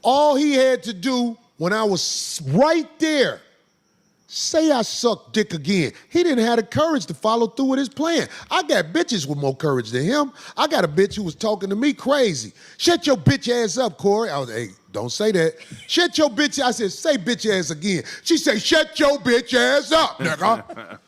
All he had to do when I was right there, say I sucked dick again. He didn't have the courage to follow through with his plan. I got bitches with more courage than him. I got a bitch who was talking to me crazy. Shut your bitch ass up, Corey. I was, hey, don't say that. Shut your bitch. I said, say bitch ass again. She said, shut your bitch ass up, nigga.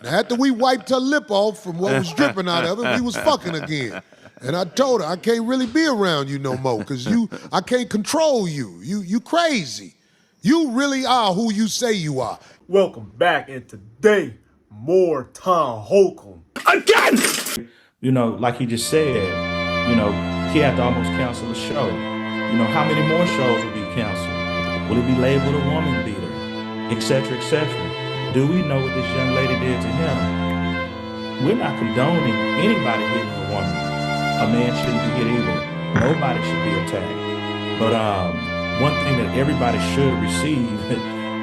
Now, after we wiped her lip off from what was dripping out of it, we was fucking again. And I told her, I can't really be around you no more, because I can't control you. You crazy. You really are who you say you are. Welcome back, and today, more Tom Holcomb. Again! You know, like he just said, you know, he had to almost cancel the show. You know, how many more shows will be canceled? Will it be labeled a woman beater? Etc., etc. Do we know what this young lady did to him? We're not condoning anybody hitting a woman. A man shouldn't be hit either. Nobody should be attacked. But one thing that everybody should receive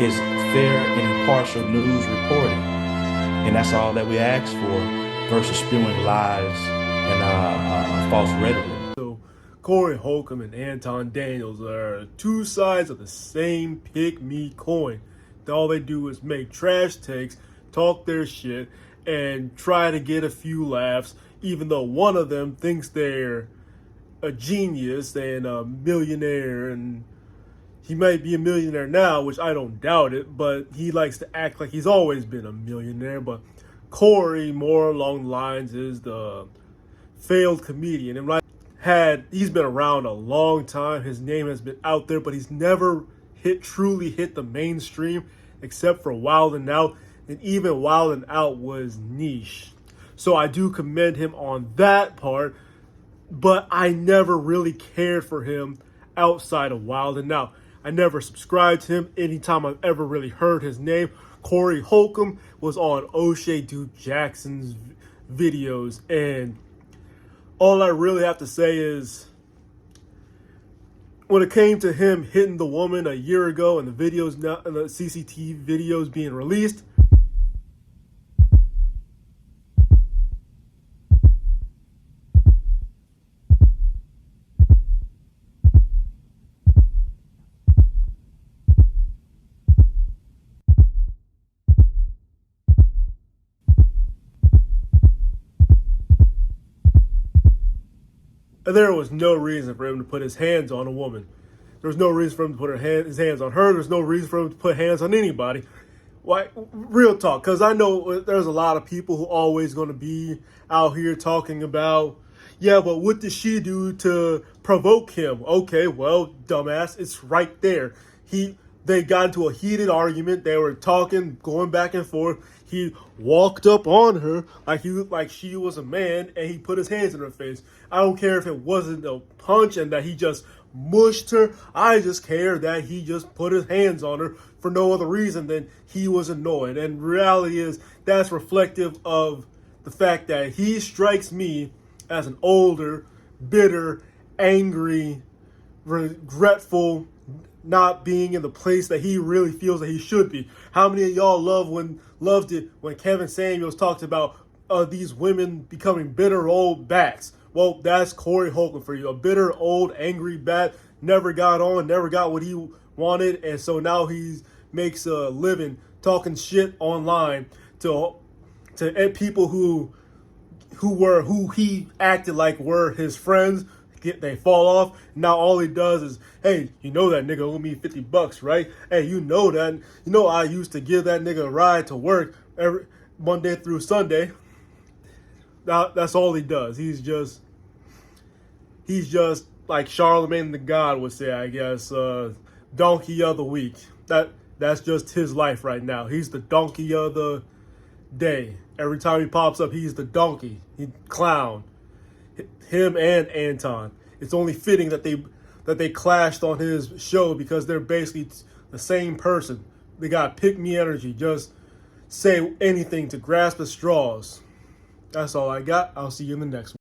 is fair and impartial news reporting. And that's all that we ask for versus spewing lies and false rhetoric. So Corey Holcomb and Anton Daniels are two sides of the same pick-me coin. All they do is make trash takes, talk their shit, and try to get a few laughs, even though one of them thinks they're a genius and a millionaire, and he might be a millionaire now, which I don't doubt it, but he likes to act like he's always been a millionaire. But Corey, more along the lines, is the failed comedian. And he's been around a long time. His name has been out there, but he's never truly hit the mainstream, except for Wild 'N Out. And even Wild 'N Out was niche. So I do commend him on that part, but I never really cared for him outside of Wild 'N Out. I never subscribed to him. Anytime I've ever really heard his name, Corey Holcomb, was on O'Shea Duke Jackson's videos. And all I really have to say is, when it came to him hitting the woman a year ago and the videos now, and the CCTV videos being released, there was no reason for him to put his hands on a woman. There was no reason for him to put his hands on her. There's no reason for him to put hands on anybody. Why? Real talk, because I know there's a lot of people who always going to be out here talking about, yeah, but what did she do to provoke him? Okay, well, dumbass, it's right there. They got into a heated argument. They were talking, going back and forth. He walked up on her like she was a man, and he put his hands in her face. I don't care if it wasn't a punch and that he just mushed her. I just care that he just put his hands on her for no other reason than he was annoyed. And reality is, that's reflective of the fact that he strikes me as an older, bitter, angry, regretful, not being in the place that he really feels that he should be. How many of y'all loved it when Kevin Samuels talked about these women becoming bitter old bats? Well, that's Corey Holcomb for you. A bitter old angry bat, never got on, never got what he wanted, and so now he makes a living talking shit online to people who he acted like were his friends. They fall off. Now all he does is, hey, you know that nigga owe me $50, right? Hey, you know that. You know I used to give that nigga a ride to work every Monday through Sunday. Now that's all he does. He's just like Charlemagne the God would say, I guess, donkey of the week. That's just his life right now. He's the donkey of the day. Every time he pops up, he's the donkey. He clown. Him and Anton. It's only fitting that they clashed on his show, because they're basically the same person. They got pick-me energy. Just say anything to grasp at straws. That's all I got. I'll see you in the next one.